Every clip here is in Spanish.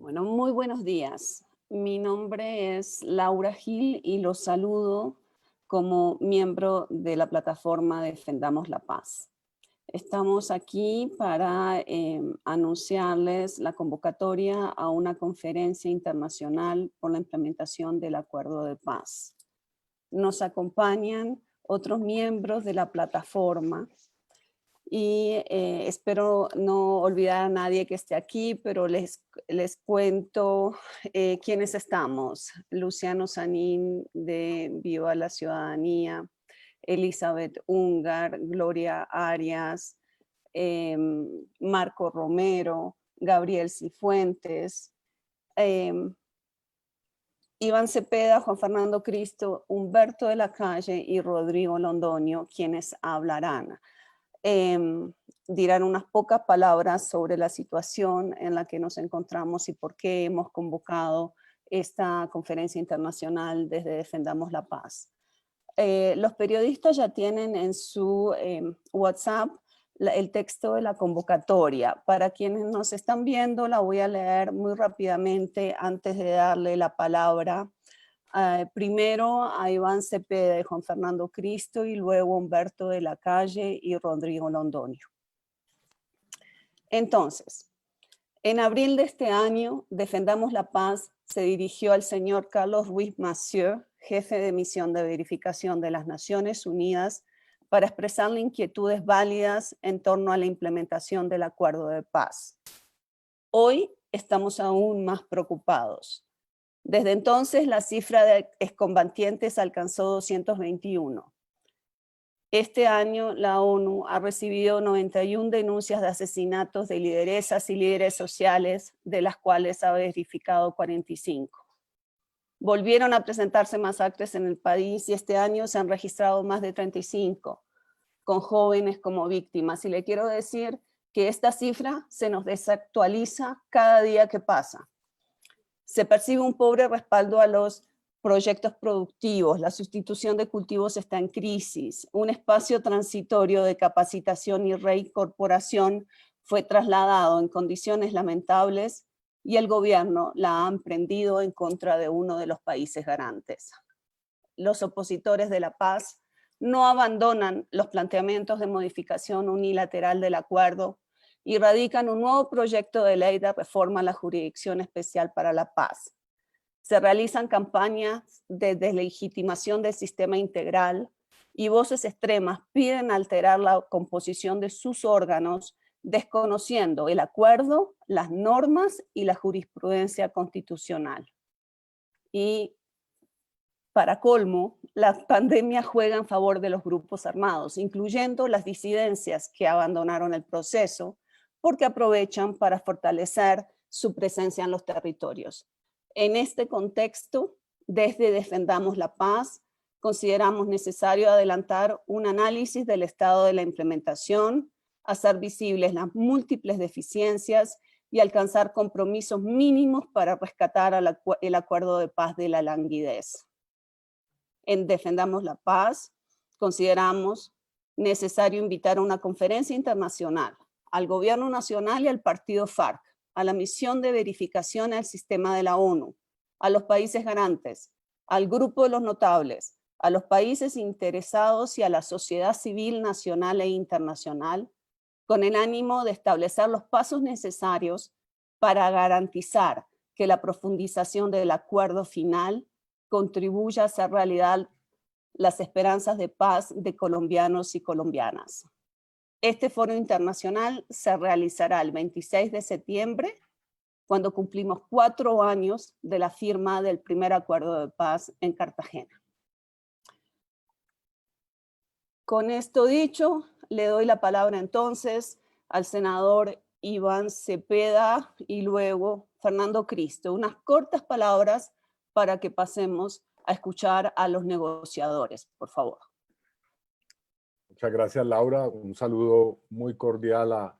Bueno, muy buenos días. Mi nombre es Laura Gil y los saludo como miembro de la plataforma Defendamos la Paz. Estamos aquí para anunciarles la convocatoria a una conferencia internacional por la implementación del Acuerdo de Paz. Nos acompañan otros miembros de la plataforma y espero no olvidar a nadie que esté aquí, pero les cuento quiénes estamos. Luciano Sanín de Viva la Ciudadanía, Elizabeth Ungar, Gloria Arias, Marco Romero, Gabriel Cifuentes, Iván Cepeda, Juan Fernando Cristo, Humberto de la Calle y Rodrigo Londoño, quienes hablarán. Dirán unas pocas palabras sobre la situación en la que nos encontramos y por qué hemos convocado esta conferencia internacional desde Defendamos la Paz. Los periodistas ya tienen en su WhatsApp el texto de la convocatoria. Para quienes nos están viendo, la voy a leer muy rápidamente antes de darle la palabra primero a Iván Cepeda y Juan Fernando Cristo y luego Humberto de la Calle y Rodrigo Londoño. Entonces, en abril de este año, Defendamos la Paz se dirigió al señor Carlos Ruiz Massieu, jefe de misión de verificación de las Naciones Unidas, para expresarle inquietudes válidas en torno a la implementación del Acuerdo de Paz. Hoy estamos aún más preocupados. Desde entonces, la cifra de excombatientes alcanzó 221. Este año, la ONU ha recibido 91 denuncias de asesinatos de lideresas y líderes sociales, de las cuales ha verificado 45. Volvieron a presentarse masacres en el país y este año se han registrado más de 35, con jóvenes como víctimas. Y le quiero decir que esta cifra se nos desactualiza cada día que pasa. Se percibe un pobre respaldo a los proyectos productivos, la sustitución de cultivos está en crisis, un espacio transitorio de capacitación y reincorporación fue trasladado en condiciones lamentables y el gobierno la ha emprendido en contra de uno de los países garantes. Los opositores de la paz no abandonan los planteamientos de modificación unilateral del acuerdo y radican un nuevo proyecto de ley de reforma a la Jurisdicción Especial para la Paz. Se realizan campañas de deslegitimación del sistema integral y voces extremas piden alterar la composición de sus órganos, desconociendo el acuerdo, las normas y la jurisprudencia constitucional. Y para colmo, la pandemia juega en favor de los grupos armados, incluyendo las disidencias que abandonaron el proceso, porque aprovechan para fortalecer su presencia en los territorios. En este contexto, desde Defendamos la Paz, consideramos necesario adelantar un análisis del estado de la implementación, hacer visibles las múltiples deficiencias y alcanzar compromisos mínimos para rescatar el acuerdo de paz de la languidez. En Defendamos la Paz, consideramos necesario invitar a una conferencia internacional al gobierno nacional y al partido FARC, a la misión de verificación al sistema de la ONU, a los países garantes, al grupo de los notables, a los países interesados y a la sociedad civil nacional e internacional, con el ánimo de establecer los pasos necesarios para garantizar que la profundización del acuerdo final contribuya a hacer realidad las esperanzas de paz de colombianos y colombianas. Este foro internacional se realizará el 26 de septiembre, cuando cumplimos 4 años de la firma del primer acuerdo de paz en Cartagena. Con esto dicho, le doy la palabra entonces al senador Iván Cepeda y luego Fernando Cristo. Unas cortas palabras para que pasemos a escuchar a los negociadores, por favor. Muchas gracias, Laura. Un saludo muy cordial a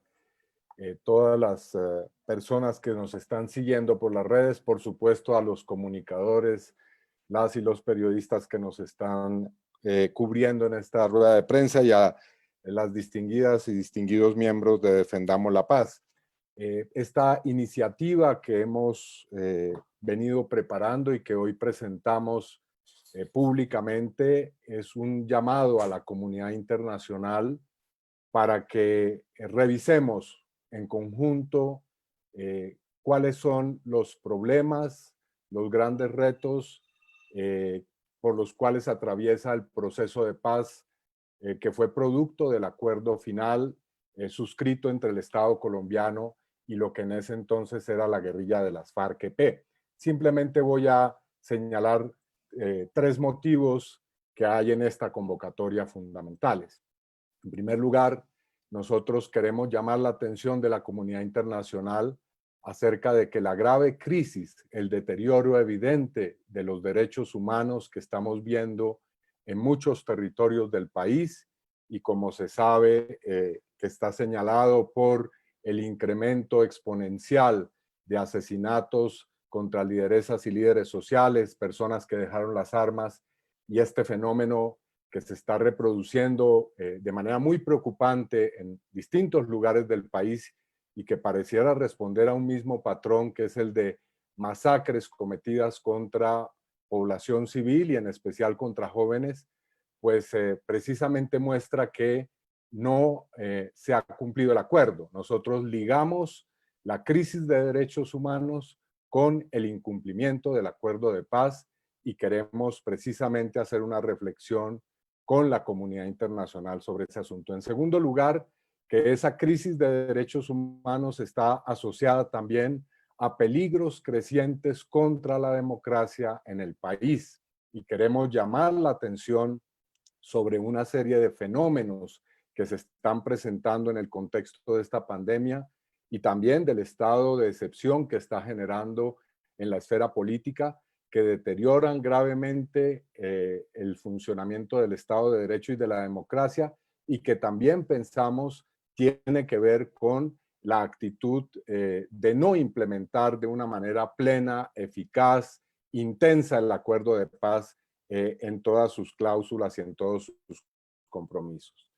todas las personas que nos están siguiendo por las redes, por supuesto a los comunicadores, las y los periodistas que nos están cubriendo en esta rueda de prensa y a las distinguidas y distinguidos miembros de Defendamos la Paz. Esta iniciativa que hemos venido preparando y que hoy presentamos públicamente es un llamado a la comunidad internacional para que revisemos en conjunto cuáles son los problemas, los grandes retos por los cuales atraviesa el proceso de paz que fue producto del acuerdo final suscrito entre el Estado colombiano y lo que en ese entonces era la guerrilla de las FARC-EP. Simplemente voy a señalar 3 motivos que hay en esta convocatoria fundamentales. En primer lugar, nosotros queremos llamar la atención de la comunidad internacional acerca de que la grave crisis, el deterioro evidente de los derechos humanos que estamos viendo en muchos territorios del país y como se sabe que está señalado por el incremento exponencial de asesinatos contra lideresas y líderes sociales, personas que dejaron las armas y este fenómeno que se está reproduciendo de manera muy preocupante en distintos lugares del país y que pareciera responder a un mismo patrón que es el de masacres cometidas contra población civil y en especial contra jóvenes, pues precisamente muestra que no se ha cumplido el acuerdo. Nosotros ligamos la crisis de derechos humanos con el incumplimiento del acuerdo de paz y queremos precisamente hacer una reflexión con la comunidad internacional sobre ese asunto. En segundo lugar, que esa crisis de derechos humanos está asociada también a peligros crecientes contra la democracia en el país y queremos llamar la atención sobre una serie de fenómenos que se están presentando en el contexto de esta pandemia y también del estado de excepción que está generando en la esfera política, que deterioran gravemente el funcionamiento del Estado de Derecho y de la democracia y que también pensamos tiene que ver con la actitud de no implementar de una manera plena, eficaz, intensa el acuerdo de paz en todas sus cláusulas y en todos sus compromisos.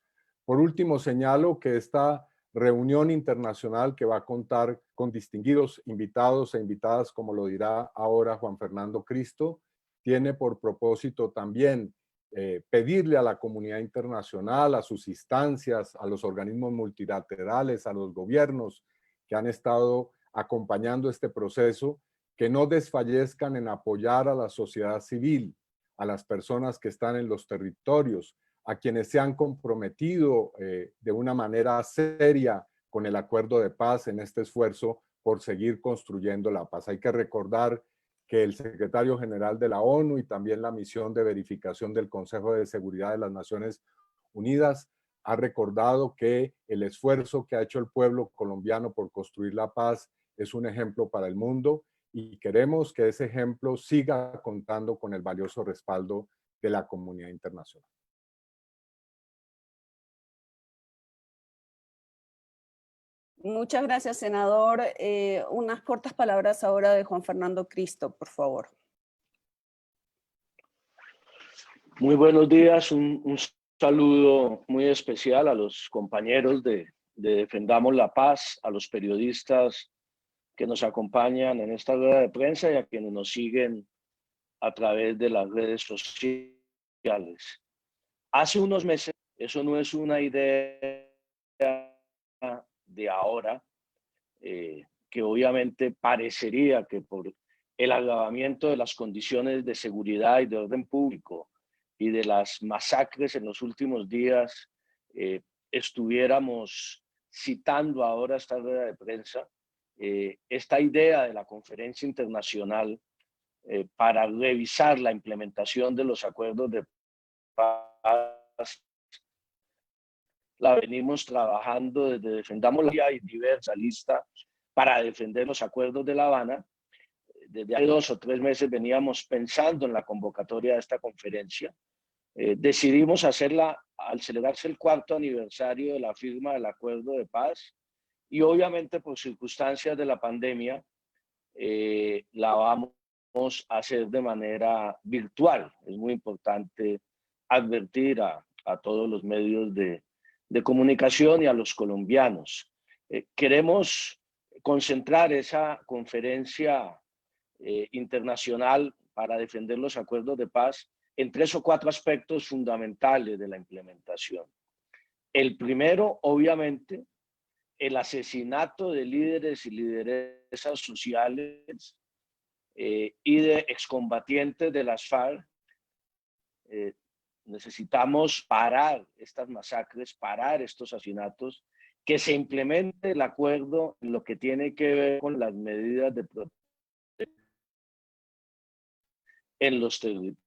Por último, señalo que esta reunión internacional que va a contar con distinguidos invitados e invitadas, como lo dirá ahora Juan Fernando Cristo, tiene por propósito también pedirle a la comunidad internacional, a sus instancias, a los organismos multilaterales, a los gobiernos que han estado acompañando este proceso, que no desfallezcan en apoyar a la sociedad civil, a las personas que están en los territorios, a quienes se han comprometido de una manera seria con el acuerdo de paz en este esfuerzo por seguir construyendo la paz. Hay que recordar que el secretario general de la ONU y también la misión de verificación del Consejo de Seguridad de las Naciones Unidas ha recordado que el esfuerzo que ha hecho el pueblo colombiano por construir la paz es un ejemplo para el mundo y queremos que ese ejemplo siga contando con el valioso respaldo de la comunidad internacional. Muchas gracias, senador. Unas cortas palabras ahora de Juan Fernando Cristo, por favor. Muy buenos días, un saludo muy especial a los compañeros de Defendamos la Paz, a los periodistas que nos acompañan en esta rueda de prensa y a quienes nos siguen a través de las redes sociales. Hace unos meses, eso no es una idea de ahora, que obviamente parecería que por el agravamiento de las condiciones de seguridad y de orden público y de las masacres en los últimos días, estuviéramos citando ahora esta rueda de prensa, esta idea de la conferencia internacional para revisar la implementación de los acuerdos de paz. La venimos trabajando desde Defendamos la Paz, hay diversa lista para defender los acuerdos de La Habana. Desde hace 2 o 3 meses veníamos pensando en la convocatoria de esta conferencia. Decidimos hacerla al celebrarse el 4º aniversario de la firma del acuerdo de paz y obviamente por circunstancias de la pandemia la vamos a hacer de manera virtual. Es muy importante advertir a todos los medios de comunicación y a los colombianos. Queremos concentrar esa conferencia internacional para defender los acuerdos de paz en 3 o 4 aspectos fundamentales de la implementación. El primero, obviamente, el asesinato de líderes y lideresas sociales y de excombatientes de las FARC. Necesitamos parar estas masacres, parar estos asesinatos, que se implemente el acuerdo en lo que tiene que ver con las medidas de protección en los territorios.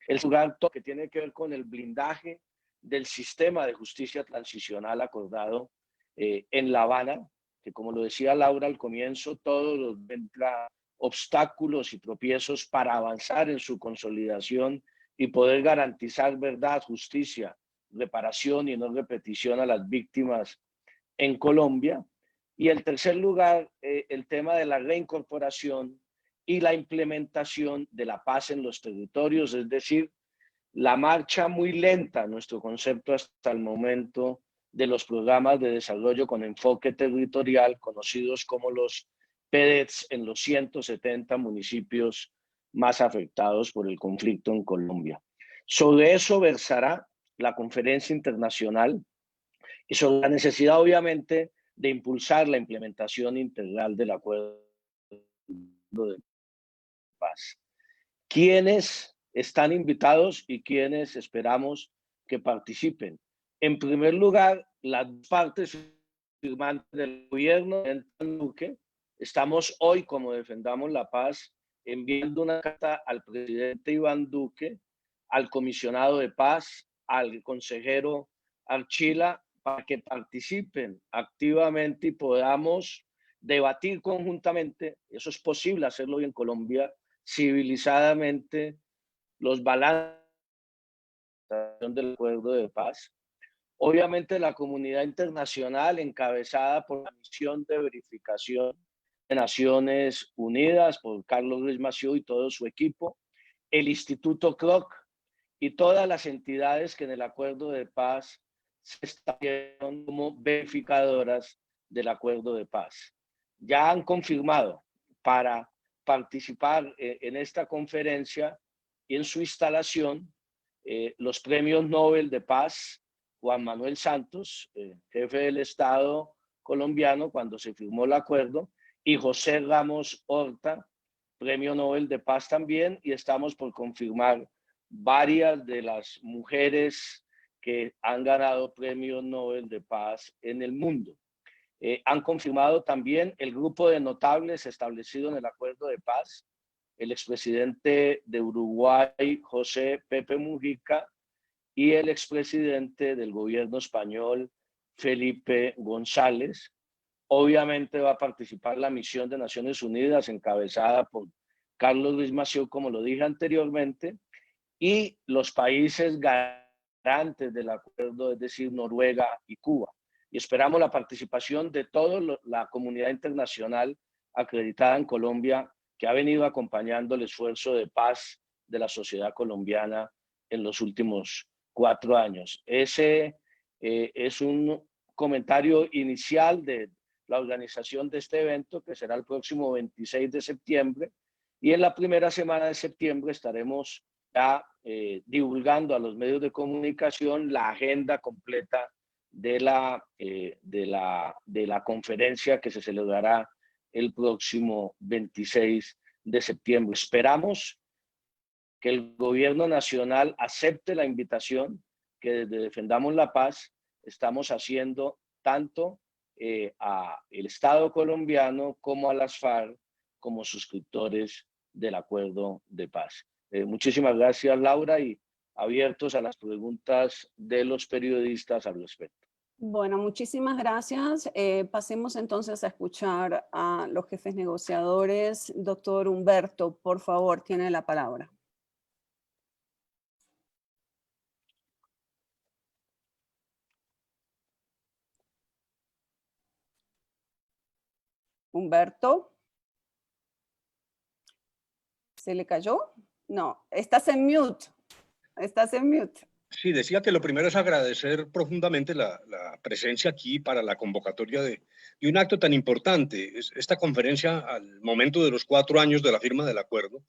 El lugar que tiene que ver con el blindaje del sistema de justicia transicional acordado en La Habana, que como lo decía Laura al comienzo, todos los obstáculos y tropiezos para avanzar en su consolidación y poder garantizar verdad, justicia, reparación y no repetición a las víctimas en Colombia. Y en tercer lugar, el tema de la reincorporación y la implementación de la paz en los territorios, es decir, la marcha muy lenta, nuestro concepto hasta el momento, de los programas de desarrollo con enfoque territorial, conocidos como los PEDETs, en los 170 municipios más afectados por el conflicto en Colombia. Sobre eso versará la conferencia internacional y sobre la necesidad, obviamente, de impulsar la implementación integral del acuerdo de paz. ¿Quiénes están invitados y quiénes esperamos que participen? En primer lugar, las partes firmantes del gobierno de Duque. Estamos hoy, como Defendamos la Paz, enviando una carta al presidente Iván Duque, al comisionado de paz, al consejero Archila, para que participen activamente y podamos debatir conjuntamente. Eso es posible hacerlo hoy en Colombia, civilizadamente, los balances del acuerdo de paz. Obviamente la comunidad internacional encabezada por la misión de verificación de Naciones Unidas, por Carlos Ruiz Massieu y todo su equipo, el Instituto Kroc y todas las entidades que en el acuerdo de paz se establecieron como verificadoras del acuerdo de paz. Ya han confirmado para participar en esta conferencia y en su instalación los premios Nobel de Paz, Juan Manuel Santos, jefe del Estado colombiano cuando se firmó el acuerdo, y José Ramos Horta, premio Nobel de Paz también, y estamos por confirmar varias de las mujeres que han ganado premios Nobel de Paz en el mundo. Han confirmado también el grupo de notables establecido en el acuerdo de paz, el expresidente de Uruguay, José Pepe Mujica, y el expresidente del gobierno español, Felipe González. Obviamente va a participar la misión de Naciones Unidas encabezada por Carlos Ruiz Massieu, como lo dije anteriormente, y los países garantes del acuerdo, es decir, Noruega y Cuba. Y esperamos la participación de toda la comunidad internacional acreditada en Colombia, que ha venido acompañando el esfuerzo de paz de la sociedad colombiana en los últimos 4 años. Ese es un comentario inicial de la organización de este evento, que será el próximo 26 de septiembre, y en la primera semana de septiembre estaremos ya divulgando a los medios de comunicación la agenda completa de la conferencia que se celebrará el próximo 26 de septiembre. Esperamos que el gobierno nacional acepte la invitación que desde Defendamos la Paz estamos haciendo tanto al Estado colombiano como a las FARC como suscriptores del acuerdo de paz. Muchísimas gracias, Laura, y abiertos a las preguntas de los periodistas al respecto. Bueno, muchísimas gracias. Pasemos entonces a escuchar a los jefes negociadores. Doctor Humberto, por favor, tiene la palabra. Humberto. ¿Se le cayó? No, estás en mute. Estás en mute. Sí, decía que lo primero es agradecer profundamente la presencia aquí para la convocatoria de un acto tan importante. Esta conferencia al momento de los 4 años de la firma del acuerdo,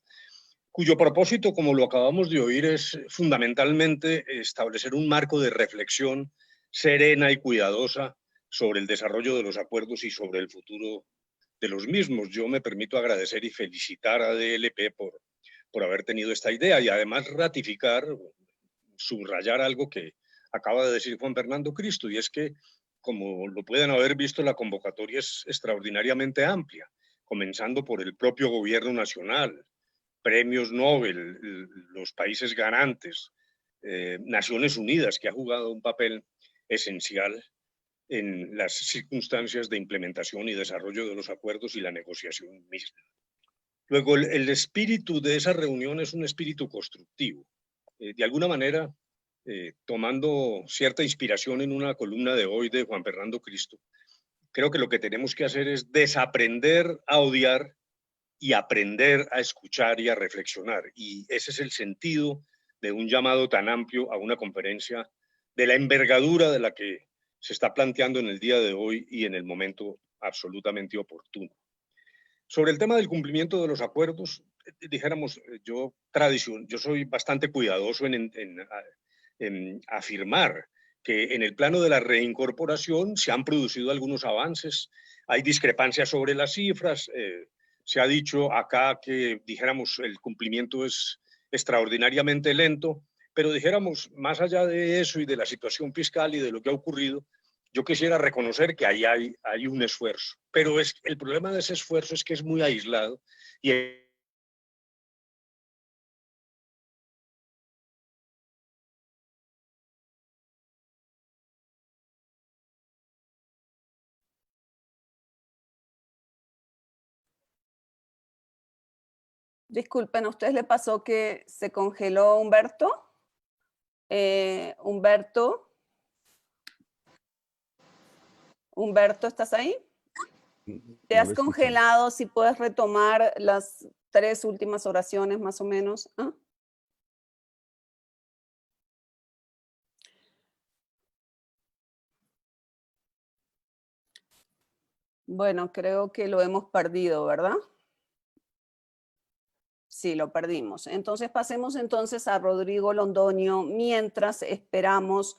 cuyo propósito, como lo acabamos de oír, es fundamentalmente establecer un marco de reflexión serena y cuidadosa sobre el desarrollo de los acuerdos y sobre el futuro de los mismos. Yo me permito agradecer y felicitar a DLP por haber tenido esta idea y además ratificar, subrayar algo que acaba de decir Juan Fernando Cristo, y es que, como lo pueden haber visto, la convocatoria es extraordinariamente amplia, comenzando por el propio gobierno nacional, premios Nobel, los países ganantes, Naciones Unidas, que ha jugado un papel esencial en las circunstancias de implementación y desarrollo de los acuerdos y la negociación misma. Luego, el espíritu de esa reunión es un espíritu constructivo. De alguna manera, tomando cierta inspiración en una columna de hoy de Juan Fernando Cristo, creo que lo que tenemos que hacer es desaprender a odiar y aprender a escuchar y a reflexionar. Y ese es el sentido de un llamado tan amplio a una conferencia de la envergadura de la que se está planteando en el día de hoy y en el momento absolutamente oportuno. Sobre el tema del cumplimiento de los acuerdos, dijéramos, yo soy bastante cuidadoso en afirmar que en el plano de la reincorporación se han producido algunos avances, hay discrepancias sobre las cifras, se ha dicho acá que, dijéramos, el cumplimiento es extraordinariamente lento, pero dijéramos, más allá de eso y de la situación fiscal y de lo que ha ocurrido, yo quisiera reconocer que ahí hay un esfuerzo, pero el problema de ese esfuerzo es que es muy aislado y Disculpen, ¿a ustedes le pasó que se congeló Humberto? Humberto, ¿estás ahí? ¿Te No has lo escuché. congelado? Si puedes retomar las 3 últimas oraciones más o menos. ¿Ah? Bueno, creo que lo hemos perdido, ¿verdad? Sí, lo perdimos. Entonces pasemos entonces a Rodrigo Londoño mientras esperamos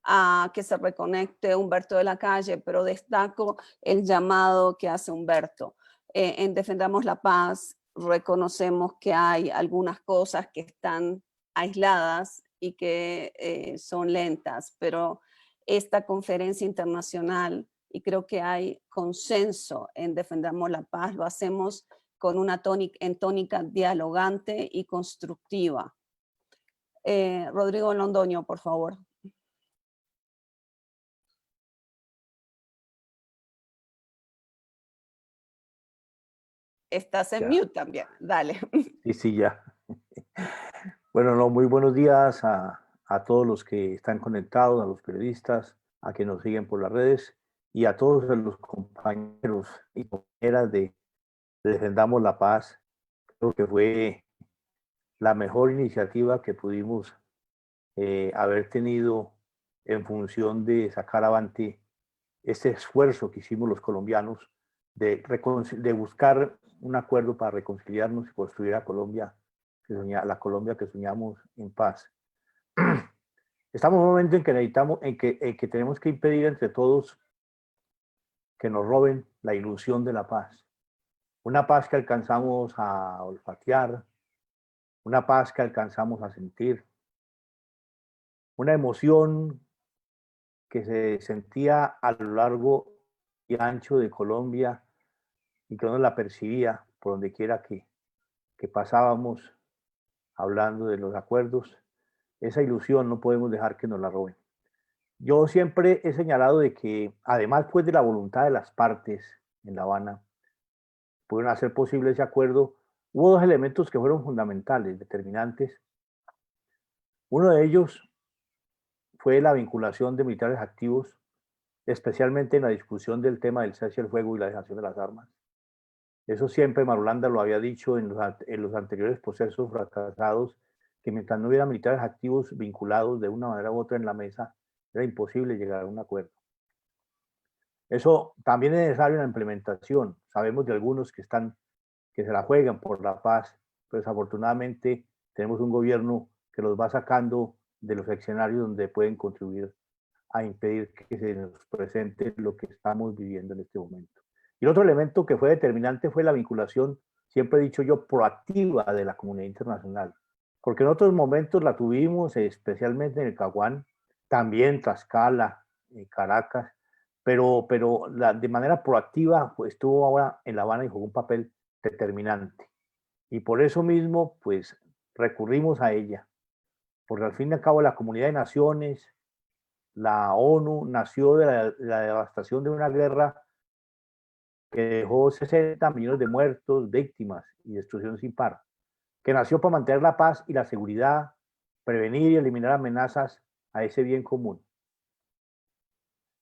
a que se reconecte Humberto de la Calle, pero destaco el llamado que hace Humberto. En Defendamos la Paz reconocemos que hay algunas cosas que están aisladas y que son lentas, pero esta conferencia internacional, y creo que hay consenso en Defendamos la Paz, lo hacemos con una tónica dialogante y constructiva. Rodrigo Londoño, por favor. Estás en mute también, dale. Sí, ya. Bueno, no, muy buenos días a todos los que están conectados, a los periodistas, a quienes nos siguen por las redes y a todos los compañeros y compañeras de Defendamos la Paz. Creo que fue la mejor iniciativa que pudimos haber tenido en función de sacar adelante este esfuerzo que hicimos los colombianos de buscar un acuerdo para reconciliarnos y construir a Colombia, la Colombia que soñamos en paz. Estamos en un momento en que necesitamos, en que tenemos que impedir entre todos que nos roben la ilusión de la paz. Una paz que alcanzamos a olfatear, una paz que alcanzamos a sentir, una emoción que se sentía a lo largo y ancho de Colombia y que uno la percibía por donde quiera que pasábamos hablando de los acuerdos. Esa ilusión no podemos dejar que nos la roben. Yo siempre he señalado de que, además pues de la voluntad de las partes en La Habana, pudieron hacer posible ese acuerdo, hubo 2 elementos que fueron fundamentales, determinantes. Uno de ellos fue la vinculación de militares activos, especialmente en la discusión del tema del cese al fuego y la dejación de las armas. Eso siempre Marulanda lo había dicho en los anteriores procesos fracasados, que mientras no hubiera militares activos vinculados de una manera u otra en la mesa, era imposible llegar a un acuerdo. Eso también es necesario en la implementación. Sabemos de algunos que se la juegan por la paz, pero desafortunadamente tenemos un gobierno que los va sacando de los escenarios donde pueden contribuir a impedir que se nos presente lo que estamos viviendo en este momento. Y el otro elemento que fue determinante fue la vinculación, siempre he dicho yo, proactiva de la comunidad internacional, porque en otros momentos la tuvimos, especialmente en el Caguán, también Tlaxcala, Caracas, pero de manera proactiva pues, estuvo ahora en La Habana y jugó un papel determinante. Y por eso mismo, pues, recurrimos a ella, porque al fin y al cabo la comunidad de naciones, la ONU, nació de la devastación de una guerra que dejó 60 millones de muertos, víctimas y destrucción sin par, que nació para mantener la paz y la seguridad, prevenir y eliminar amenazas a ese bien común.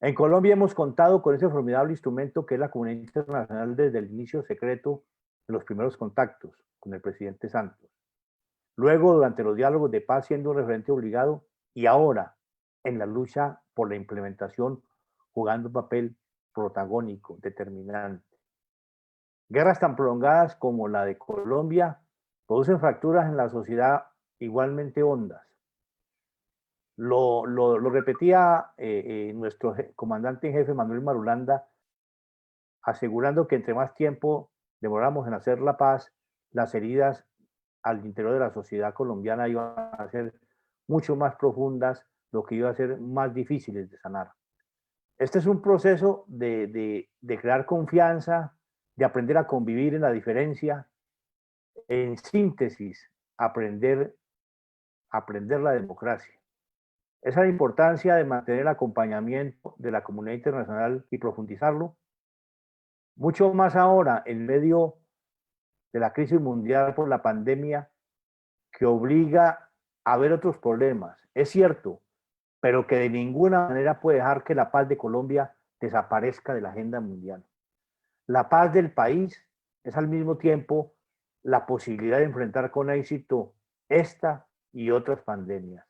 En Colombia hemos contado con ese formidable instrumento que es la comunidad internacional desde el inicio secreto de los primeros contactos con el presidente Santos. Luego, durante los diálogos de paz, siendo un referente obligado, y ahora, en la lucha por la implementación, jugando un papel protagónico, determinante. Guerras tan prolongadas como la de Colombia producen fracturas en la sociedad igualmente hondas. Lo repetía nuestro comandante en jefe, Manuel Marulanda, asegurando que entre más tiempo demoramos en hacer la paz, las heridas al interior de la sociedad colombiana iban a ser mucho más profundas, lo que iba a ser más difíciles de sanar. Este es un proceso de crear confianza, de aprender a convivir en la diferencia, en síntesis, aprender la democracia. Esa es la importancia de mantener el acompañamiento de la comunidad internacional y profundizarlo. Mucho más ahora, en medio de la crisis mundial por la pandemia, que obliga a ver otros problemas. Es cierto, pero que de ninguna manera puede dejar que la paz de Colombia desaparezca de la agenda mundial. La paz del país es al mismo tiempo la posibilidad de enfrentar con éxito esta y otras pandemias.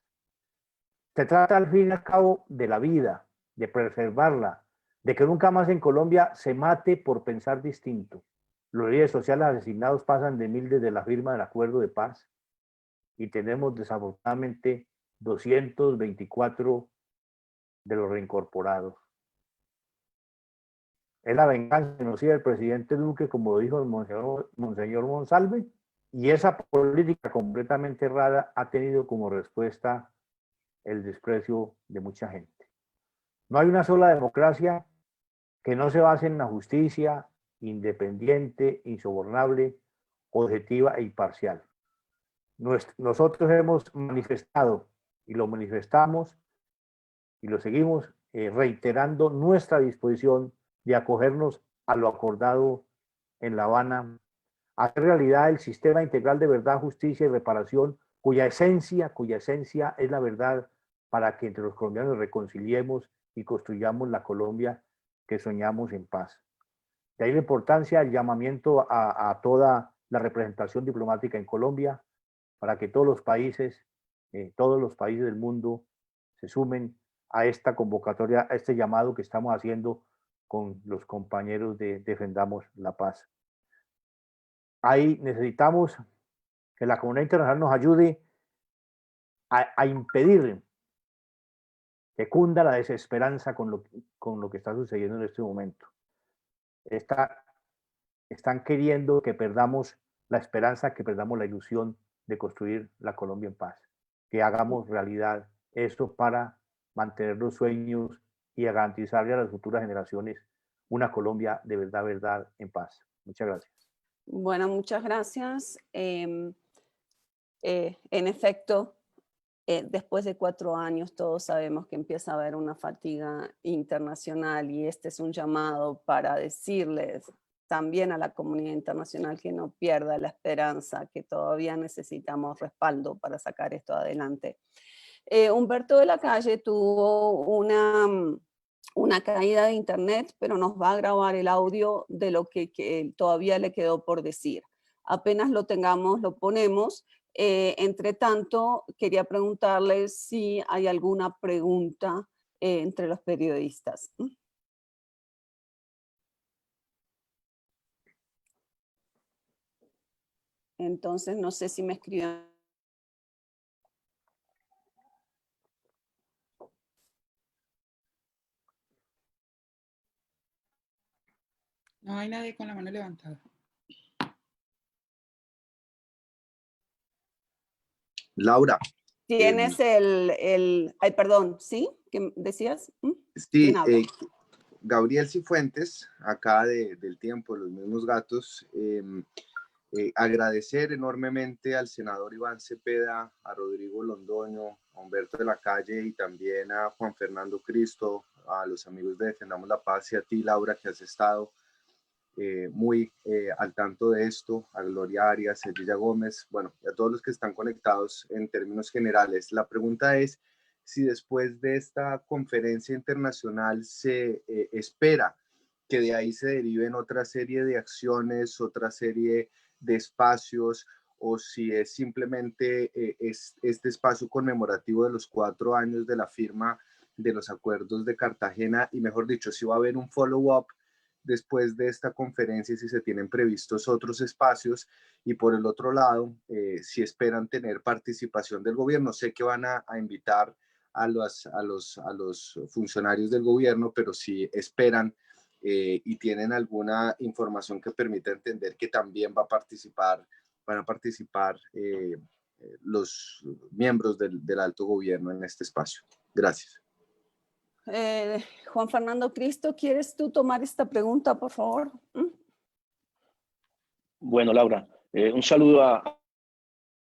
Se trata al fin y al cabo de la vida, de preservarla, de que nunca más en Colombia se mate por pensar distinto. Los líderes sociales asesinados pasan de 1000 desde la firma del acuerdo de paz y tenemos desafortunadamente 224 de los reincorporados. Es la venganza genocida del presidente Duque, como lo dijo el Monseñor Monsalve, y esa política completamente errada ha tenido como respuesta el desprecio de mucha gente. No hay una sola democracia que no se base en la justicia independiente, insobornable, objetiva e imparcial. Nosotros hemos manifestado y lo manifestamos y lo seguimos reiterando nuestra disposición de acogernos a lo acordado en La Habana, a hacer realidad el sistema integral de verdad, justicia y reparación, cuya esencia es la verdad, para que entre los colombianos reconciliemos y construyamos la Colombia que soñamos en paz. De ahí la importancia del llamamiento a toda la representación diplomática en Colombia, para que todos los países del mundo se sumen a esta convocatoria, a este llamado que estamos haciendo con los compañeros de Defendamos la Paz. Ahí necesitamos que la comunidad internacional nos ayude a impedir que cunda la desesperanza con lo que está sucediendo en este momento. Están queriendo que perdamos la esperanza, que perdamos la ilusión de construir la Colombia en paz, que hagamos realidad esto para mantener los sueños y garantizarle a las futuras generaciones una Colombia de verdad en paz. Muchas gracias. Bueno, muchas gracias. En efecto, después de 4 años todos sabemos que empieza a haber una fatiga internacional y este es un llamado para decirles también a la comunidad internacional que no pierda la esperanza, que todavía necesitamos respaldo para sacar esto adelante. Humberto de la Calle tuvo una caída de internet, pero nos va a grabar el audio de lo que todavía le quedó por decir. Apenas lo tengamos, lo ponemos. Entre tanto, quería preguntarles si hay alguna pregunta entre los periodistas. Entonces, no sé si me escriben. No hay nadie con la mano levantada. Laura. Tienes ay, perdón, ¿sí? ¿Qué decías? Sí, ¿Quién habla? Gabriel Cifuentes, acá del Tiempo, Los Mismos Gatos. Agradecer enormemente al senador Iván Cepeda, a Rodrigo Londoño, a Humberto de la Calle y también a Juan Fernando Cristo, a los amigos de Defendamos la Paz y a ti, Laura, que has estado muy al tanto de esto, a Gloria Arias, a Lidia Gómez, bueno, a todos los que están conectados en términos generales. La pregunta es si después de esta conferencia internacional se espera que de ahí se deriven otra serie de acciones, otra serie de espacios, o si es simplemente este espacio conmemorativo de los 4 años de la firma de los acuerdos de Cartagena, y mejor dicho, si va a haber un follow-up después de esta conferencia, si se tienen previstos otros espacios, y por el otro lado, si esperan tener participación del gobierno. Sé que van a invitar a los funcionarios del gobierno, pero si esperan y tienen alguna información que permita entender que también van a participar los miembros del alto gobierno en este espacio. Gracias. Juan Fernando Cristo, ¿quieres tú tomar esta pregunta, por favor? Bueno, Laura, un saludo a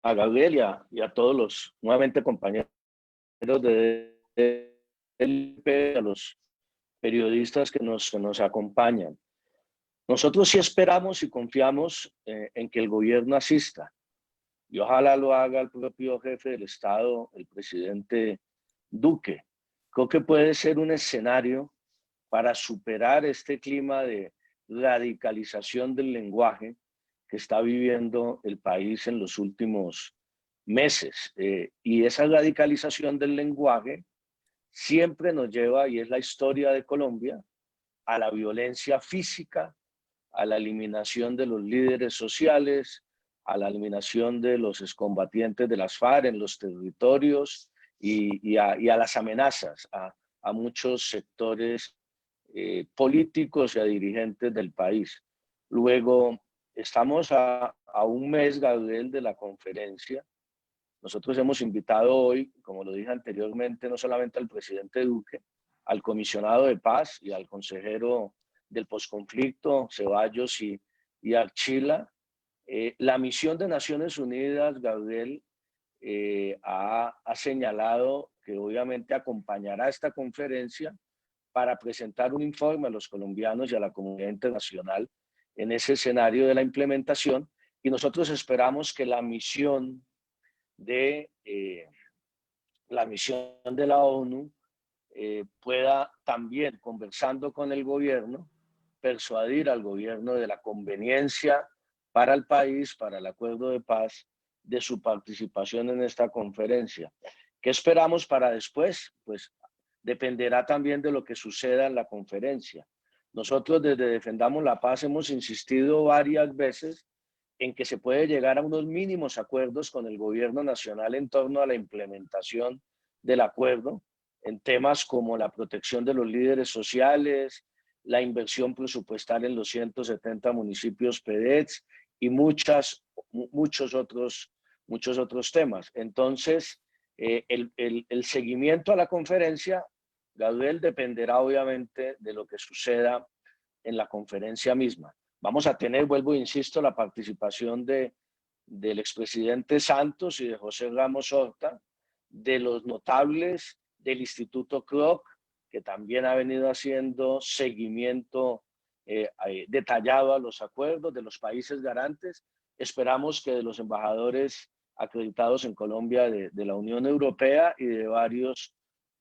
Gabriel y a todos los nuevamente compañeros de a los periodistas que nos acompañan. Nosotros sí esperamos y confiamos en que el gobierno asista, y ojalá lo haga el propio jefe del Estado, el presidente Duque. Creo que puede ser un escenario para superar este clima de radicalización del lenguaje que está viviendo el país en los últimos meses. Y esa radicalización del lenguaje siempre nos lleva, y es la historia de Colombia, a la violencia física, a la eliminación de los líderes sociales, a la eliminación de los excombatientes de las FARC en los territorios y a las amenazas a muchos sectores políticos y a dirigentes del país. Luego, estamos a un mes, Gabriel, de la conferencia. Nosotros hemos invitado hoy, como lo dije anteriormente, no solamente al presidente Duque, al comisionado de paz y al consejero del posconflicto, Ceballos y Archila. La misión de Naciones Unidas, Gabriel, ha señalado que obviamente acompañará esta conferencia para presentar un informe a los colombianos y a la comunidad internacional en ese escenario de la implementación, y nosotros esperamos que la misión de la ONU pueda también, conversando con el gobierno, persuadir al gobierno de la conveniencia para el país, para el acuerdo de paz, de su participación en esta conferencia. ¿Qué esperamos para después? Pues dependerá también de lo que suceda en la conferencia. Nosotros desde Defendamos la Paz hemos insistido varias veces en que se puede llegar a unos mínimos acuerdos con el gobierno nacional en torno a la implementación del acuerdo, en temas como la protección de los líderes sociales, la inversión presupuestal en los 170 municipios PEDETS y muchos otros temas. Entonces, el seguimiento a la conferencia, Gabriel, dependerá obviamente de lo que suceda en la conferencia misma. Vamos a tener, vuelvo e insisto, la participación del expresidente Santos y de José Ramos Horta, de los notables del Instituto Kroc, que también ha venido haciendo seguimiento detallado a los acuerdos de los países garantes. Esperamos que de los embajadores acreditados en Colombia de la Unión Europea y de varios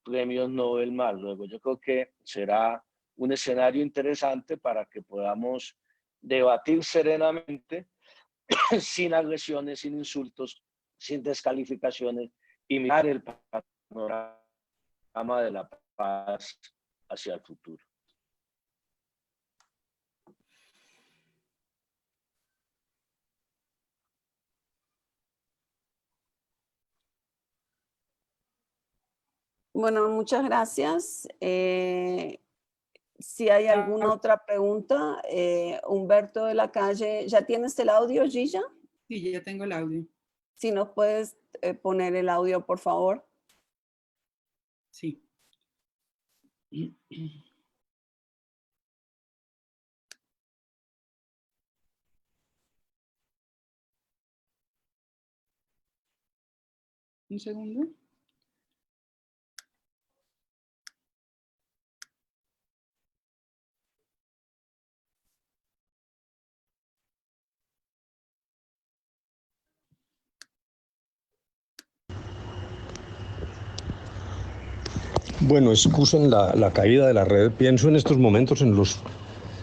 premios Nobel más. Luego yo creo que será un escenario interesante para que podamos debatir serenamente, sin agresiones, sin insultos, sin descalificaciones y mirar el panorama de la paz hacia el futuro. Bueno, muchas gracias. Si hay alguna otra pregunta, Humberto de la Calle, ¿ya tienes el audio, Gilla? Sí, ya tengo el audio. Si nos puedes poner el audio, por favor. Sí. Un segundo. Bueno, excusen la caída de la red. Pienso en estos momentos en los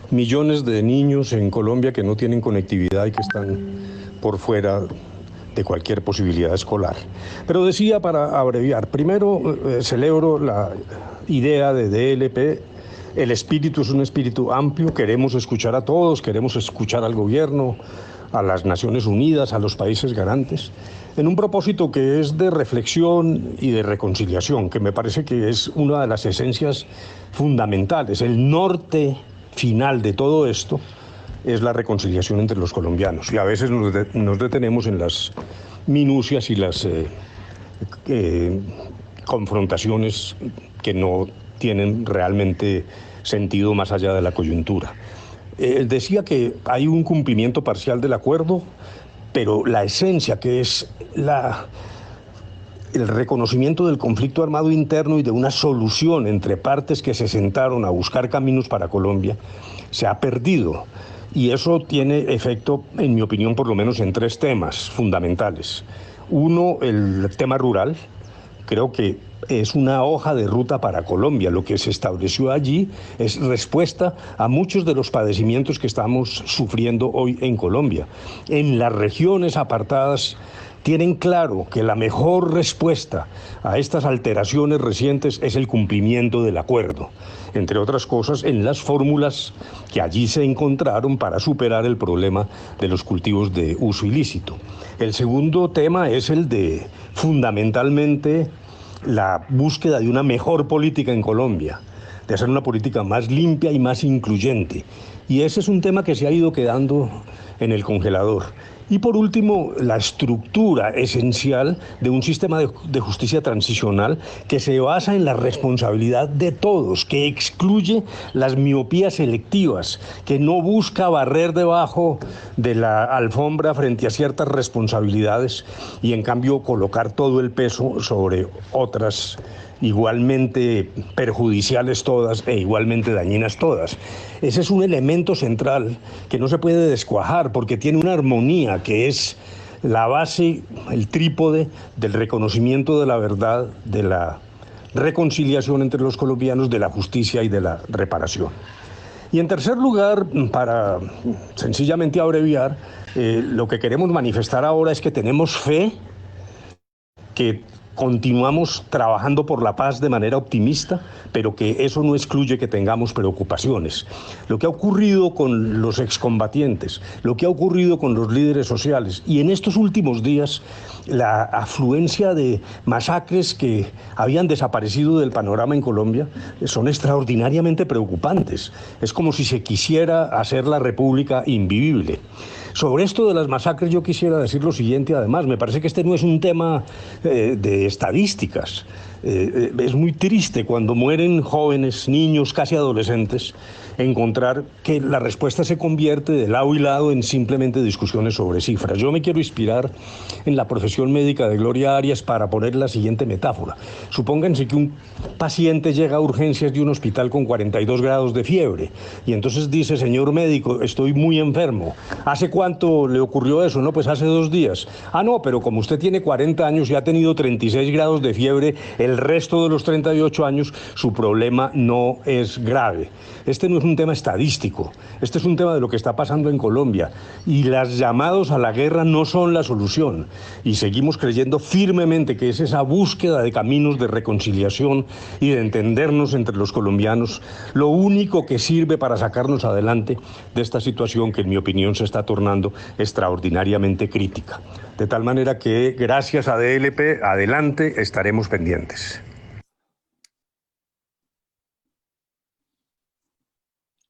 millones de niños en Colombia que no tienen conectividad y que están por fuera de cualquier posibilidad escolar. Pero decía, para abreviar, primero celebro la idea de DLP. El espíritu es un espíritu amplio, queremos escuchar a todos, queremos escuchar al gobierno, a las Naciones Unidas, a los países garantes, en un propósito que es de reflexión y de reconciliación, que me parece que es una de las esencias fundamentales. El norte final de todo esto es la reconciliación entre los colombianos, y a veces nos detenemos en las minucias y las confrontaciones que no tienen realmente sentido más allá de la coyuntura. Decía que hay un cumplimiento parcial del acuerdo, pero la esencia, que es el reconocimiento del conflicto armado interno y de una solución entre partes que se sentaron a buscar caminos para Colombia, se ha perdido. Y eso tiene efecto, en mi opinión, por lo menos en 3 temas fundamentales. Uno, el tema rural. Creo que es una hoja de ruta para Colombia. Lo que se estableció allí es respuesta a muchos de los padecimientos que estamos sufriendo hoy en Colombia. En las regiones apartadas tienen claro que la mejor respuesta a estas alteraciones recientes es el cumplimiento del acuerdo, entre otras cosas en las fórmulas que allí se encontraron para superar el problema de los cultivos de uso ilícito. El segundo tema es el de, fundamentalmente, la búsqueda de una mejor política en Colombia, de hacer una política más limpia y más incluyente. Y ese es un tema que se ha ido quedando en el congelador. Y por último, la estructura esencial de un sistema de justicia transicional que se basa en la responsabilidad de todos, que excluye las miopías selectivas, que no busca barrer debajo de la alfombra frente a ciertas responsabilidades y en cambio colocar todo el peso sobre otras igualmente perjudiciales todas e igualmente dañinas todas. Ese es un elemento central que no se puede descuajar porque tiene una armonía que es la base, el trípode del reconocimiento de la verdad, de la reconciliación entre los colombianos, de la justicia y de la reparación. Y en tercer lugar, para sencillamente abreviar, lo que queremos manifestar ahora es que tenemos fe, que continuamos trabajando por la paz de manera optimista, pero que eso no excluye que tengamos preocupaciones. Lo que ha ocurrido con los excombatientes, lo que ha ocurrido con los líderes sociales, y en estos últimos días la afluencia de masacres que habían desaparecido del panorama en Colombia son extraordinariamente preocupantes. Es como si se quisiera hacer la República invivible. Sobre esto de las masacres yo quisiera decir lo siguiente, además, me parece que este no es un tema de estadísticas. Es muy triste cuando mueren jóvenes, niños, casi adolescentes, encontrar que la respuesta se convierte de lado y lado en simplemente discusiones sobre cifras. Yo me quiero inspirar en la profesión médica de Gloria Arias para poner la siguiente metáfora. Supónganse que un paciente llega a urgencias de un hospital con 42 grados de fiebre y entonces dice: señor médico, estoy muy enfermo. ¿Hace cuánto le ocurrió eso? No, pues hace 2 días. Ah, no, pero como usted tiene 40 años y ha tenido 36 grados de fiebre, el resto de los 38 años su problema no es grave. Este no es un tema estadístico, este es un tema de lo que está pasando en Colombia, y las llamados a la guerra no son la solución, y seguimos creyendo firmemente que es esa búsqueda de caminos de reconciliación y de entendernos entre los colombianos lo único que sirve para sacarnos adelante de esta situación que, en mi opinión, se está tornando extraordinariamente crítica. De tal manera que, gracias a DLP, adelante estaremos pendientes.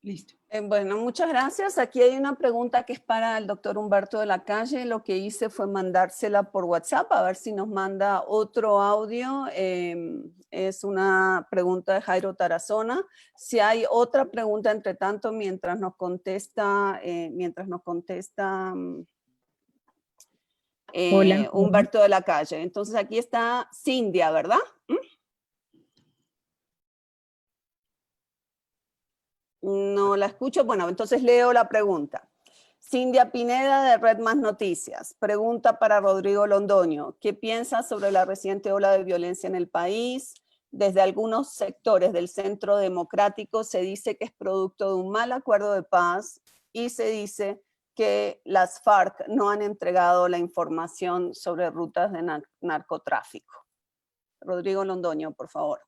Listo. Bueno, muchas gracias. Aquí hay una pregunta que es para el doctor Humberto de la Calle. Lo que hice fue mandársela por WhatsApp, a ver si nos manda otro audio. Es una pregunta de Jairo Tarazona. Si hay otra pregunta, entre tanto, mientras nos contesta Hola. Humberto de la Calle. Entonces aquí está Cindia, ¿verdad? No la escucho. Bueno, entonces leo la pregunta. Cindia Pineda de Red Más Noticias. Pregunta para Rodrigo Londoño. ¿Qué piensa sobre la reciente ola de violencia en el país? Desde algunos sectores del Centro Democrático se dice que es producto de un mal acuerdo de paz y se dice que las FARC no han entregado la información sobre rutas de narcotráfico. Rodrigo Londoño, por favor.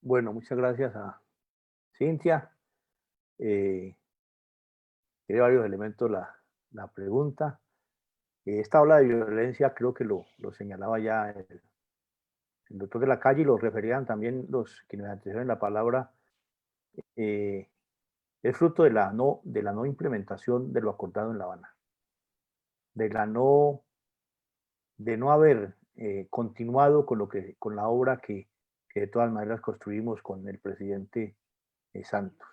Bueno, muchas gracias a Cintia. Tiene varios elementos la pregunta. Esta ola de violencia creo que lo señalaba ya el doctor de la Calle y lo referían también los quienes antecedieron la palabra. Es fruto de la no implementación de lo acordado en La Habana, de no haber continuado con la obra que de todas maneras construimos con el presidente Santos.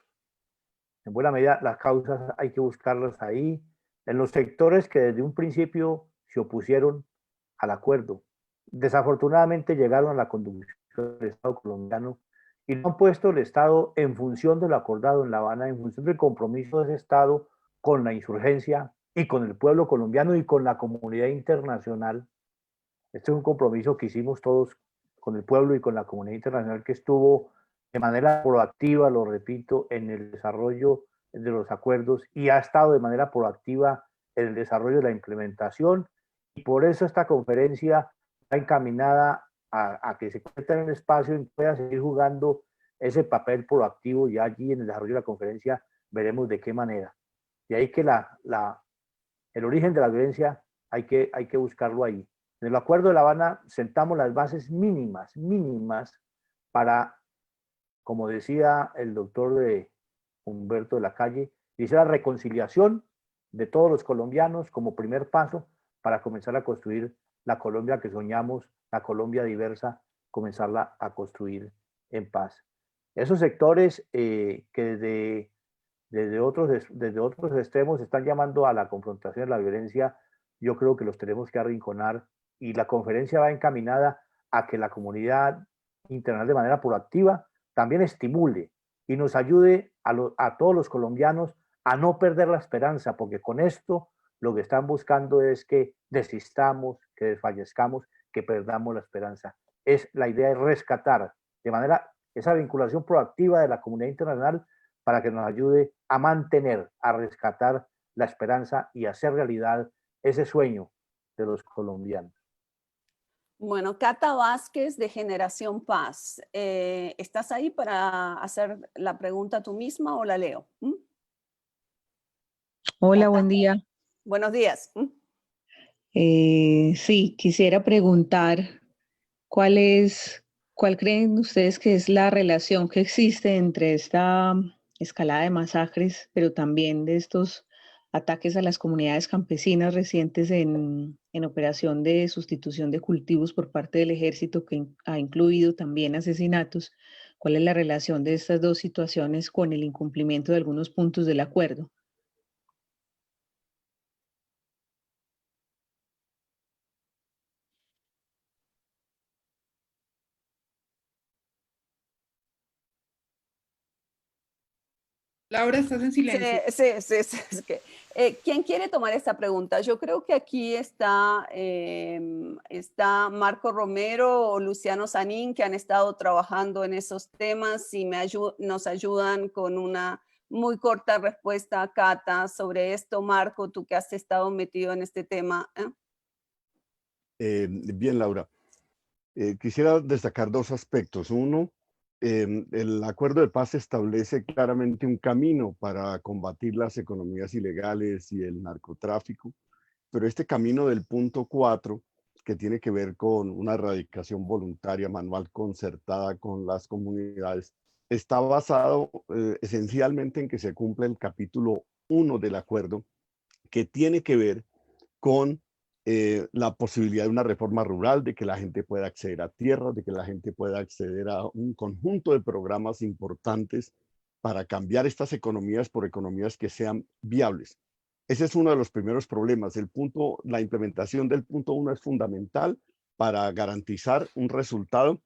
En buena medida, las causas hay que buscarlas ahí, en los sectores que desde un principio se opusieron al acuerdo. Desafortunadamente llegaron a la conducción del Estado colombiano y no han puesto el Estado en función de lo acordado en La Habana, en función del compromiso de ese Estado con la insurgencia y con el pueblo colombiano y con la comunidad internacional. Este es un compromiso que hicimos todos con el pueblo y con la comunidad internacional, que estuvo de manera proactiva, lo repito, en el desarrollo de los acuerdos y ha estado de manera proactiva en el desarrollo de la implementación. Y por eso esta conferencia está encaminada a que se convierta en un espacio en que pueda seguir jugando ese papel proactivo, y allí en el desarrollo de la conferencia veremos de qué manera. De ahí que el origen de la violencia hay que buscarlo ahí. En el Acuerdo de La Habana sentamos las bases mínimas para, como decía el doctor Humberto de la Calle, dice la reconciliación de todos los colombianos como primer paso para comenzar a construir la Colombia que soñamos, la Colombia diversa, comenzarla a construir en paz. Esos sectores que desde otros extremos están llamando a la confrontación, a la violencia, yo creo que los tenemos que arrinconar, y la conferencia va encaminada a que la comunidad internacional de manera proactiva también estimule y nos ayude a todos los colombianos a no perder la esperanza, porque con esto lo que están buscando es que desistamos, que desfallezcamos, que perdamos la esperanza. La idea es rescatar de manera esa vinculación proactiva de la comunidad internacional para que nos ayude a mantener, a rescatar la esperanza y hacer realidad ese sueño de los colombianos. Bueno, Cata Vázquez de Generación Paz. ¿Estás ahí para hacer la pregunta tú misma o la leo? Hola, Cata. buen día. Buenos días. Sí, quisiera preguntar cuál creen ustedes que es la relación que existe entre esta escalada de masacres, pero también de estos ataques a las comunidades campesinas recientes en operación de sustitución de cultivos por parte del ejército, que ha incluido también asesinatos. ¿Cuál es la relación de estas dos situaciones con el incumplimiento de algunos puntos del acuerdo? Laura, estás en silencio. Sí. Es que, ¿quién quiere tomar esta pregunta? Yo creo que aquí está Marco Romero o Luciano Sanín, que han estado trabajando en esos temas y nos ayudan con una muy corta respuesta, Cata, sobre esto. Marco, tú que has estado metido en este tema. Bien, Laura. Quisiera destacar dos aspectos. Uno, el acuerdo de paz establece claramente un camino para combatir las economías ilegales y el narcotráfico, pero este camino del punto 4, que tiene que ver con una erradicación voluntaria, manual, concertada con las comunidades, está basado esencialmente en que se cumpla el capítulo 1 del acuerdo, que tiene que ver con la posibilidad de una reforma rural, de que la gente pueda acceder a tierras, de que la gente pueda acceder a un conjunto de programas importantes para cambiar estas economías por economías que sean viables. Ese es uno de los primeros problemas. La implementación del punto 1 es fundamental para garantizar un resultado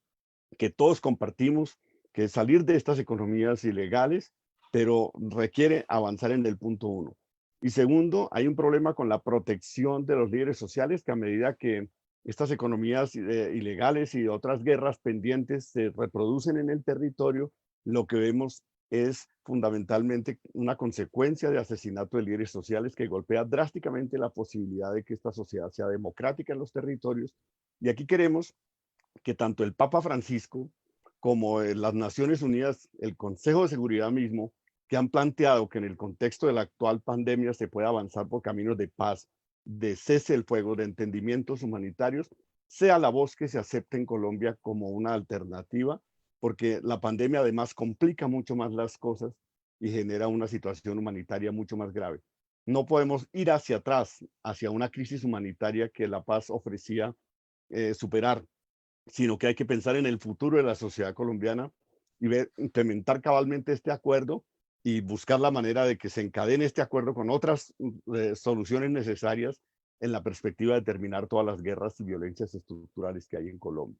que todos compartimos, que es salir de estas economías ilegales, pero requiere avanzar en el punto 1. Y segundo, hay un problema con la protección de los líderes sociales, que a medida que estas economías ilegales y otras guerras pendientes se reproducen en el territorio, lo que vemos es fundamentalmente una consecuencia de asesinato de líderes sociales que golpea drásticamente la posibilidad de que esta sociedad sea democrática en los territorios. Y aquí queremos que tanto el Papa Francisco como las Naciones Unidas, el Consejo de Seguridad mismo, que han planteado que en el contexto de la actual pandemia se puede avanzar por caminos de paz, de cese del fuego, de entendimientos humanitarios, sea la voz que se acepte en Colombia como una alternativa, porque la pandemia además complica mucho más las cosas y genera una situación humanitaria mucho más grave. No podemos ir hacia atrás, hacia una crisis humanitaria que la paz ofrecía superar, sino que hay que pensar en el futuro de la sociedad colombiana y implementar cabalmente este acuerdo y buscar la manera de que se encadene este acuerdo con otras soluciones necesarias en la perspectiva de terminar todas las guerras y violencias estructurales que hay en Colombia.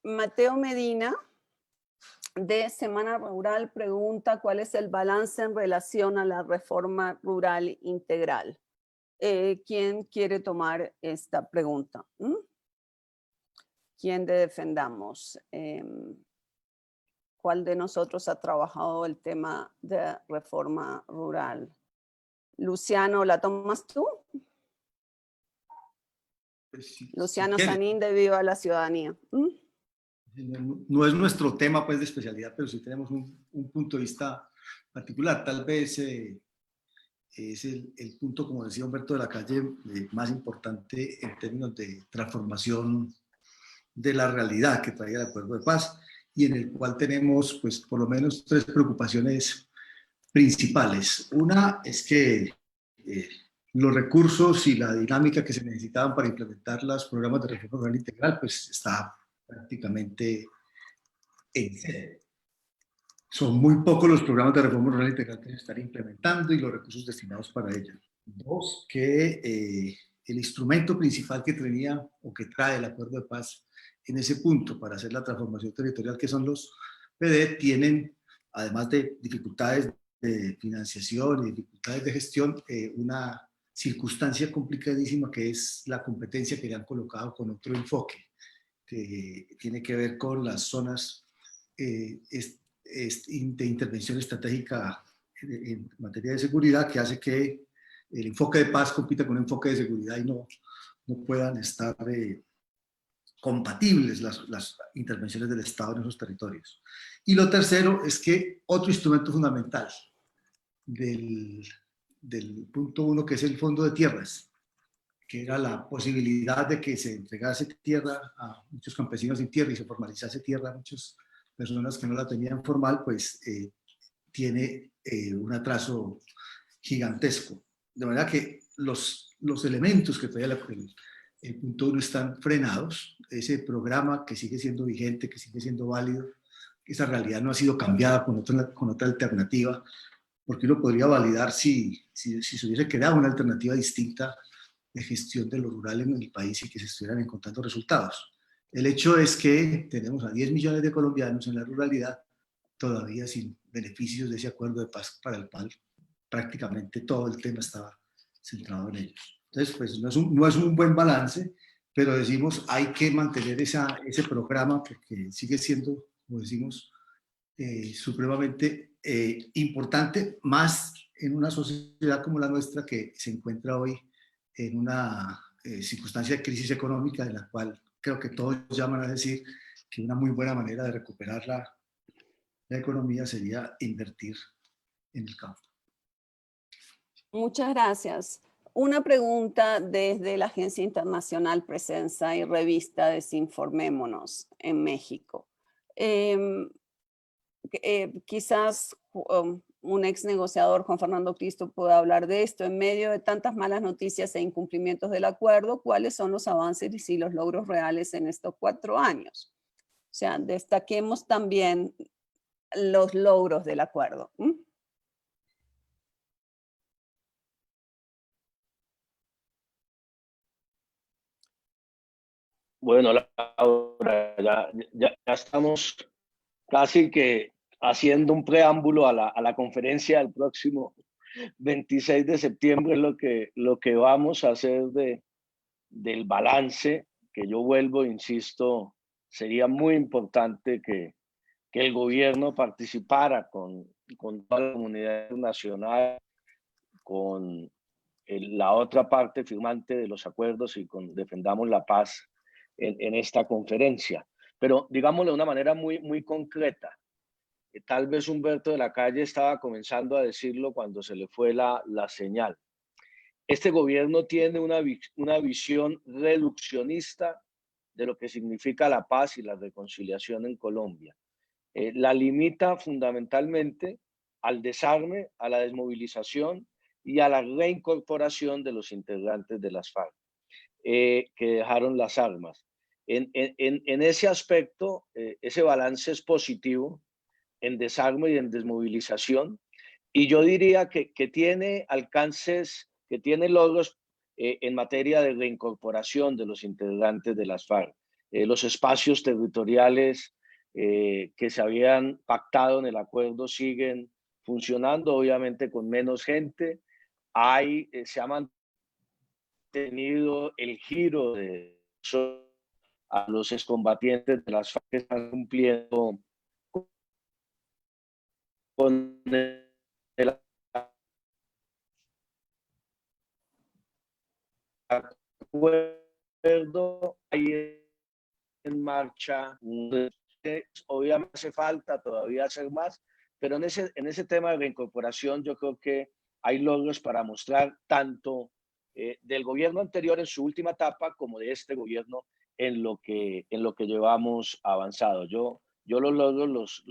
Mateo Medina, de Semana Rural, pregunta cuál es el balance en relación a la reforma rural integral. ¿Quién quiere tomar esta pregunta? ¿Quién de Defendamos? ¿Cuál de nosotros ha trabajado el tema de reforma rural? Luciano, ¿la tomas tú? Pues Luciano Sanín, de Viva la Ciudadanía. No es nuestro tema pues de especialidad, pero sí tenemos un punto de vista particular. Tal vez es el punto, como decía Humberto de la Calle, más importante en términos de transformación de la realidad que traía el acuerdo de paz, y en el cual tenemos pues por lo menos tres preocupaciones principales. Una es que los recursos y la dinámica que se necesitaban para implementar los programas de reforma rural integral pues está prácticamente en cero. Son muy pocos los programas de reforma rural integral que se están implementando y los recursos destinados para ello. Dos, que el instrumento principal que tenía o que trae el acuerdo de paz en ese punto para hacer la transformación territorial, que son los PD, tienen, además de dificultades de financiación y dificultades de gestión, una circunstancia complicadísima que es la competencia que le han colocado con otro enfoque, que tiene que ver con las zonas de intervención estratégica en materia de seguridad, que hace que el enfoque de paz compita con un enfoque de seguridad y no puedan estar compatibles las intervenciones del Estado en esos territorios. Y lo tercero es que otro instrumento fundamental del punto 1, que es el Fondo de Tierras, que era la posibilidad de que se entregase tierra a muchos campesinos sin tierra y se formalizase tierra a muchas personas que no la tenían formal, pues tiene un atraso gigantesco. De manera que los elementos que traía el punto 1 están frenados. Ese programa que sigue siendo vigente, que sigue siendo válido, esa realidad no ha sido cambiada con otra alternativa, porque uno podría validar si se hubiese creado una alternativa distinta de gestión de lo rural en el país y que se estuvieran encontrando resultados. El hecho es que tenemos a 10 millones de colombianos en la ruralidad todavía sin beneficios de ese acuerdo de paz para el cual prácticamente todo el tema estaba centrado en ellos. Entonces, pues no es un buen balance, pero decimos hay que mantener ese programa porque sigue siendo, como decimos, supremamente importante, más en una sociedad como la nuestra que se encuentra hoy en una circunstancia de crisis económica en la cual creo que todos llaman a decir que una muy buena manera de recuperar la economía sería invertir en el campo. Muchas gracias. Una pregunta desde la Agencia Internacional Presenza y revista Desinformémonos en México. Quizás un ex negociador, Juan Fernando Cristo, pueda hablar de esto. En medio de tantas malas noticias e incumplimientos del acuerdo, ¿cuáles son los avances y los logros reales en estos 4 años? O sea, destaquemos también los logros del acuerdo. Bueno, Laura, ya estamos casi que haciendo un preámbulo a la conferencia del próximo 26 de septiembre, lo que vamos a hacer del balance, que yo vuelvo, insisto, sería muy importante que el gobierno participara con toda la comunidad nacional, con la otra parte firmante de los acuerdos y con Defendamos la Paz en esta conferencia. Pero digámoslo de una manera muy concreta. Tal vez Humberto de la Calle estaba comenzando a decirlo cuando se le fue la señal. Este gobierno tiene una visión reduccionista de lo que significa la paz y la reconciliación en Colombia. La limita fundamentalmente al desarme, a la desmovilización y a la reincorporación de los integrantes de las FARC que dejaron las armas. En ese aspecto, ese balance es positivo en desarme y en desmovilización, y yo diría que tiene alcances, que tiene logros en materia de reincorporación de los integrantes de las FARC. Los espacios territoriales que se habían pactado en el acuerdo siguen funcionando, obviamente con menos gente. Se ha mantenido el giro de a los excombatientes de las FARC que están cumpliendo con el acuerdo. Hay en marcha, obviamente hace falta todavía hacer más, pero en ese tema de reincorporación yo creo que hay logros para mostrar tanto del gobierno anterior en su última etapa como de este gobierno en lo que llevamos avanzado. Yo los logros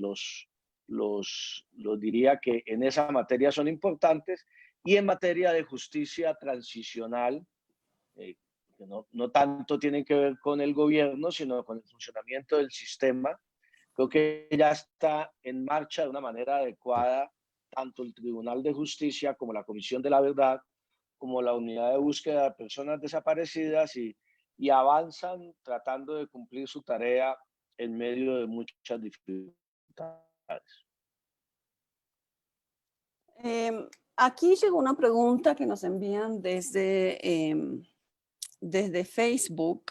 los diría que en esa materia son importantes, y en materia de justicia transicional, que no tanto tienen que ver con el gobierno, sino con el funcionamiento del sistema. Creo que ya está en marcha de una manera adecuada tanto el Tribunal de Justicia como la Comisión de la Verdad, como la Unidad de Búsqueda de Personas Desaparecidas, y avanzan tratando de cumplir su tarea en medio de muchas dificultades. Aquí llegó una pregunta que nos envían desde Facebook.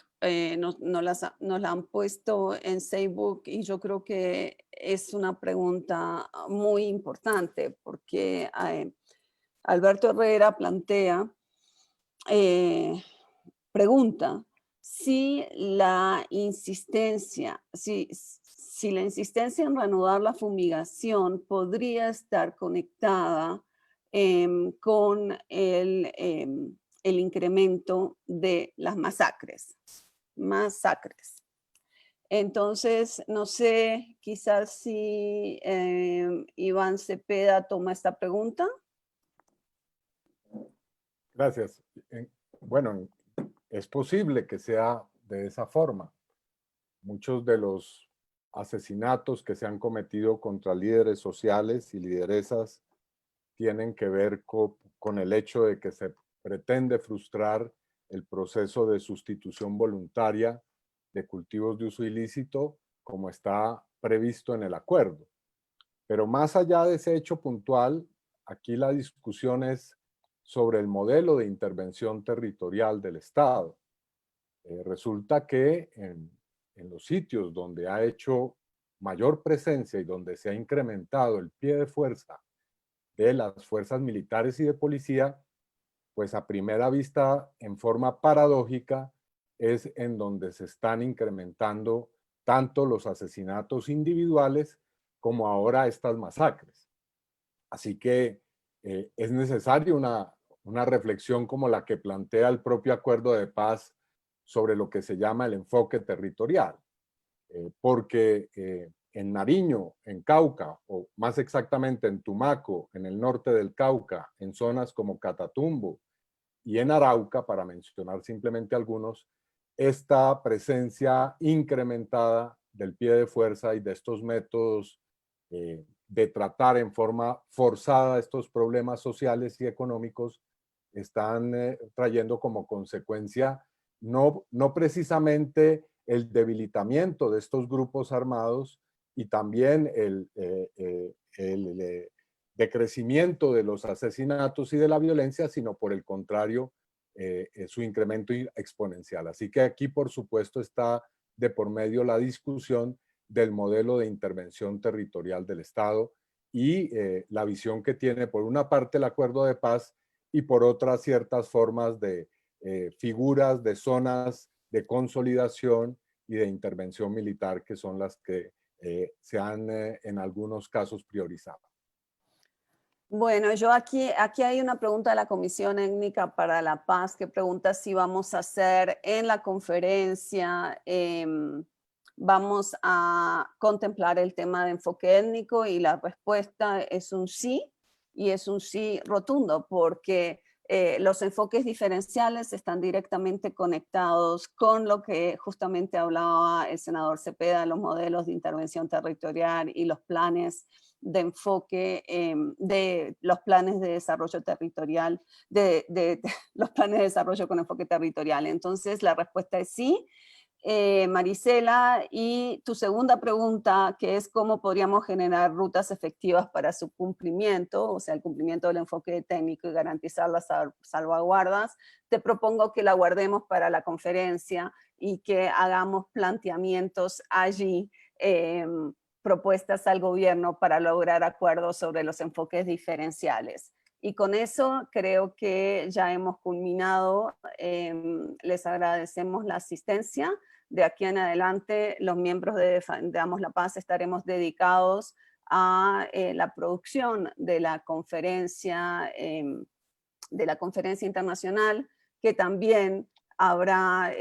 Nos la han puesto en Facebook, y yo creo que es una pregunta muy importante porque Alberto Herrera pregunta si la insistencia en reanudar la fumigación podría estar conectada con el incremento de las masacres. Entonces, no sé, quizás si Iván Cepeda toma esta pregunta. Gracias. Bueno, es posible que sea de esa forma. Muchos de los asesinatos que se han cometido contra líderes sociales y lideresas tienen que ver con el hecho de que se pretende frustrar el proceso de sustitución voluntaria de cultivos de uso ilícito, como está previsto en el acuerdo. Pero más allá de ese hecho puntual, aquí la discusión es sobre el modelo de intervención territorial del Estado. Resulta que en los sitios donde ha hecho mayor presencia y donde se ha incrementado el pie de fuerza de las fuerzas militares y de policía, pues a primera vista, en forma paradójica, es en donde se están incrementando tanto los asesinatos individuales como ahora estas masacres. Así que es necesaria una reflexión como la que plantea el propio acuerdo de paz sobre lo que se llama el enfoque territorial. Porque en Nariño, en Cauca, o más exactamente en Tumaco, en el norte del Cauca, en zonas como Catatumbo y en Arauca, para mencionar simplemente algunos, esta presencia incrementada del pie de fuerza y de estos métodos de tratar en forma forzada estos problemas sociales y económicos están trayendo como consecuencia no precisamente el debilitamiento de estos grupos armados y también el decrecimiento de los asesinatos y de la violencia, sino por el contrario, su incremento exponencial. Así que aquí, por supuesto, está de por medio la discusión del modelo de intervención territorial del Estado y la visión que tiene, por una parte, el acuerdo de paz y por otra, ciertas formas de figuras de zonas de consolidación y de intervención militar, que son las que se han en algunos casos priorizado. Bueno, yo aquí hay una pregunta de la Comisión Étnica para la Paz que pregunta si vamos a hacer en la conferencia, vamos a contemplar el tema de enfoque étnico, y la respuesta es un sí, y es un sí rotundo, porque los enfoques diferenciales están directamente conectados con lo que justamente hablaba el senador Cepeda, los modelos de intervención territorial y los planes de enfoque, de los planes de desarrollo territorial, los planes de desarrollo con enfoque territorial. Entonces la respuesta es sí. Marisela, y tu segunda pregunta, que es cómo podríamos generar rutas efectivas para su cumplimiento, o sea, el cumplimiento del enfoque técnico y garantizar las salvaguardas, te propongo que la guardemos para la conferencia y que hagamos planteamientos allí, propuestas al gobierno para lograr acuerdos sobre los enfoques diferenciales. Y con eso creo que ya hemos culminado. Les agradecemos la asistencia. De aquí en adelante, los miembros de Defendamos la Paz estaremos dedicados a la producción de la conferencia internacional, que también habrá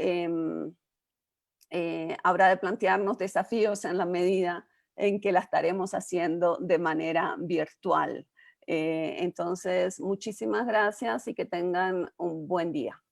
de plantearnos desafíos en la medida en que la estaremos haciendo de manera virtual. Entonces, muchísimas gracias y que tengan un buen día.